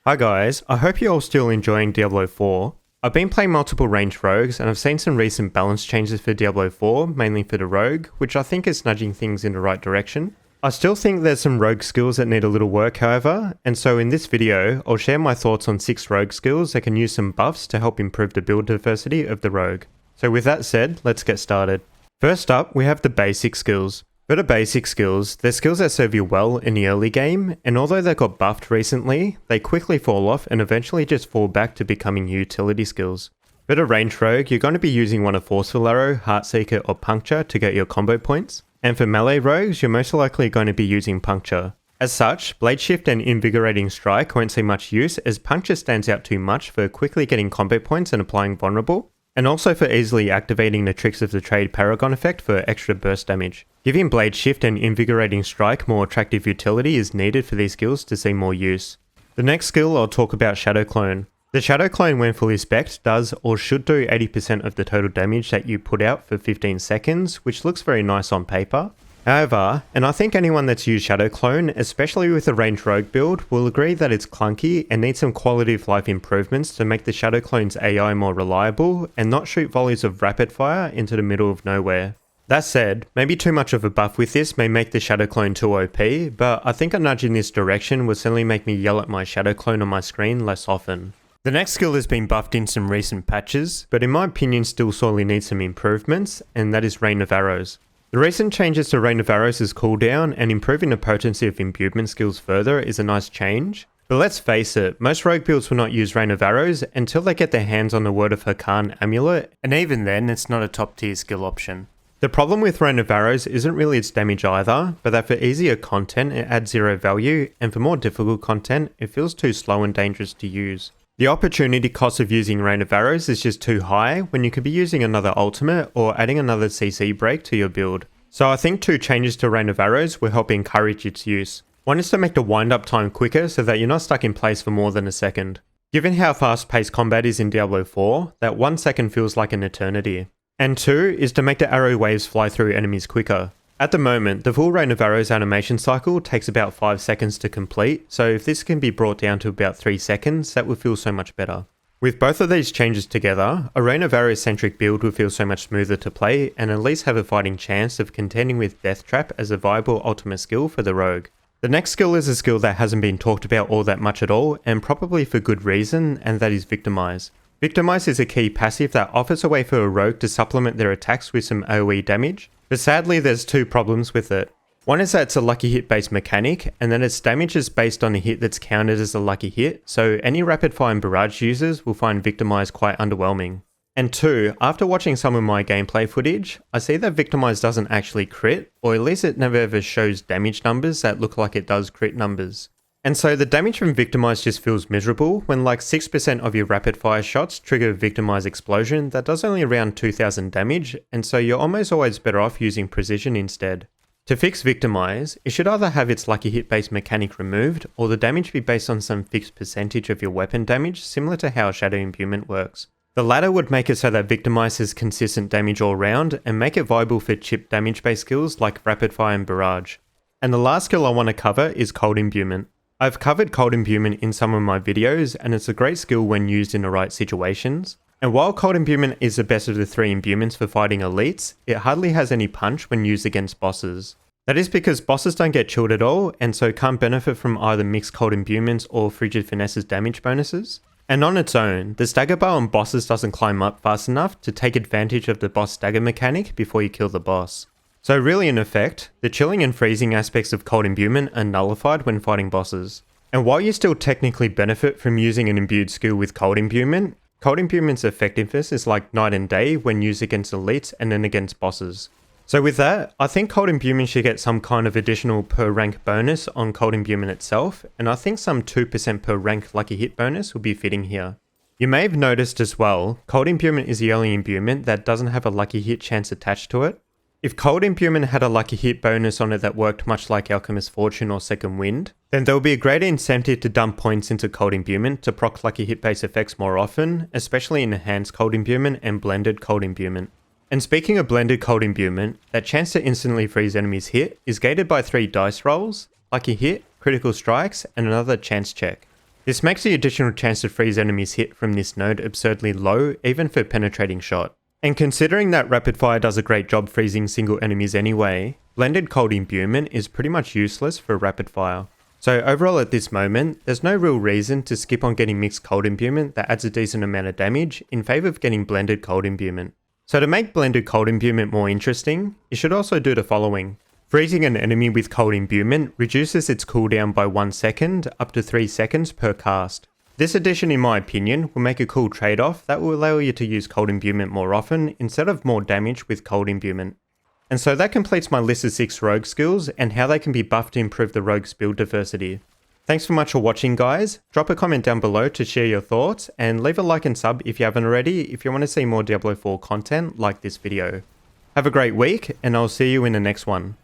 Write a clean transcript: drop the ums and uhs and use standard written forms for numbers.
Hi guys, I hope you're all still enjoying Diablo 4. I've been playing multiple ranged rogues and I've seen some recent balance changes for Diablo 4, mainly for the rogue, which I think is nudging things in the right direction. I still think there's some rogue skills that need a little work however, and so in this video, I'll share my thoughts on 6 rogue skills that can use some buffs to help improve the build diversity of the rogue. So with that said, let's get started. First up, we have the basic skills. For the basic skills, they're skills that serve you well in the early game, and although they got buffed recently, they quickly fall off and eventually just fall back to becoming utility skills. For the ranged rogue, you're going to be using one of Forceful Arrow, Heartseeker or Puncture to get your combo points, and for melee rogues, you're most likely going to be using Puncture. As such, Blade Shift and Invigorating Strike won't see much use as Puncture stands out too much for quickly getting combo points and applying Vulnerable, and also for easily activating the Tricks of the Trade Paragon effect for extra burst damage. Giving Blade Shift and Invigorating Strike more attractive utility is needed for these skills to see more use. The next skill I'll talk about Shadow Clone. The Shadow Clone when fully spec'd does or should do 80% of the total damage that you put out for 15 seconds, which looks very nice on paper. However, and I think anyone that's used Shadow Clone, especially with a ranged rogue build, will agree that it's clunky and needs some quality of life improvements to make the Shadow Clone's AI more reliable and not shoot volleys of rapid fire into the middle of nowhere. That said, maybe too much of a buff with this may make the Shadow Clone too OP, but I think a nudge in this direction will certainly make me yell at my Shadow Clone on my screen less often. The next skill has been buffed in some recent patches, but in my opinion still sorely needs some improvements, and that is Rain of Arrows. The recent changes to Rain of Arrows' cooldown and improving the potency of imbuement skills further is a nice change, but let's face it, most rogue builds will not use Rain of Arrows until they get their hands on the Word of Hakan amulet, and even then it's not a top tier skill option. The problem with Rain of Arrows isn't really its damage either, but that for easier content it adds 0 value, and for more difficult content it feels too slow and dangerous to use. The opportunity cost of using Rain of Arrows is just too high when you could be using another ultimate or adding another CC break to your build. So I think 2 changes to Rain of Arrows will help encourage its use. One is to make the wind up time quicker so that you're not stuck in place for more than a second. Given how fast paced combat is in Diablo 4, that 1 second feels like an eternity. And 2 is to make the arrow waves fly through enemies quicker. At the moment, the full Rain of Arrows animation cycle takes about 5 seconds to complete, so if this can be brought down to about 3 seconds, that would feel so much better. With both of these changes together, a Rain of Arrows centric build would feel so much smoother to play and at least have a fighting chance of contending with Death Trap as a viable ultimate skill for the rogue. The next skill is a skill that hasn't been talked about all that much at all, and probably for good reason, and that is Victimize. Victimize is a key passive that offers a way for a rogue to supplement their attacks with some AoE damage, but sadly there's 2 problems with it. One is that it's a lucky hit based mechanic, and then its damage is based on a hit that's counted as a lucky hit, so any rapid fire and barrage users will find Victimize quite underwhelming. And 2, after watching some of my gameplay footage, I see that Victimize doesn't actually crit, or at least it never ever shows damage numbers that look like it does crit numbers. And so the damage from Victimize just feels miserable when like 6% of your rapid fire shots trigger a Victimize explosion that does only around 2000 damage, and so you're almost always better off using Precision instead. To fix Victimize, it should either have its lucky hit based mechanic removed, or the damage be based on some fixed percentage of your weapon damage similar to how Shadow Imbuement works. The latter would make it so that Victimize has consistent damage all round, and make it viable for chip damage based skills like Rapid Fire and Barrage. And the last skill I want to cover is Cold Imbuement. I've covered Cold Imbuement in some of my videos, and it's a great skill when used in the right situations. And while Cold Imbuement is the best of the 3 imbuments for fighting elites, it hardly has any punch when used against bosses. That is because bosses don't get chilled at all, and so can't benefit from either mixed Cold Imbuments or Frigid Finesse's damage bonuses. And on its own, the stagger bar on bosses doesn't climb up fast enough to take advantage of the boss stagger mechanic before you kill the boss. So really in effect, the chilling and freezing aspects of Cold Imbuement are nullified when fighting bosses. And while you still technically benefit from using an imbued skill with Cold Imbuement, Cold Imbuement's effectiveness is like night and day when used against elites and then against bosses. So with that, I think Cold Imbuement should get some kind of additional per rank bonus on Cold Imbuement itself, and I think some 2% per rank lucky hit bonus would be fitting here. You may have noticed as well, Cold Imbuement is the only imbuement that doesn't have a lucky hit chance attached to it. If Cold Imbuement had a lucky hit bonus on it that worked much like Alchemist Fortune or Second Wind, then there would be a greater incentive to dump points into Cold Imbuement to proc lucky hit based effects more often, especially in Enhanced Cold Imbuement and Blended Cold Imbuement. And speaking of Blended Cold Imbuement, that chance to instantly freeze enemies hit is gated by 3 dice rolls, lucky hit, critical strikes, and another chance check. This makes the additional chance to freeze enemies hit from this node absurdly low, even for penetrating shot. And considering that rapid fire does a great job freezing single enemies anyway, blended cold imbuement is pretty much useless for rapid fire. So overall at this moment, there's no real reason to skip on getting mixed cold imbuement that adds a decent amount of damage in favour of getting blended cold imbuement. So to make blended cold imbuement more interesting, you should also do the following. Freezing an enemy with cold imbuement reduces its cooldown by 1 second up to 3 seconds per cast. This addition in my opinion will make a cool trade-off that will allow you to use cold imbuement more often instead of more damage with cold imbuement. And so that completes my list of 6 rogue skills and how they can be buffed to improve the rogue's build diversity. Thanks so much for watching guys, drop a comment down below to share your thoughts and leave a like and sub if you haven't already if you want to see more Diablo 4 content like this video. Have a great week and I'll see you in the next one.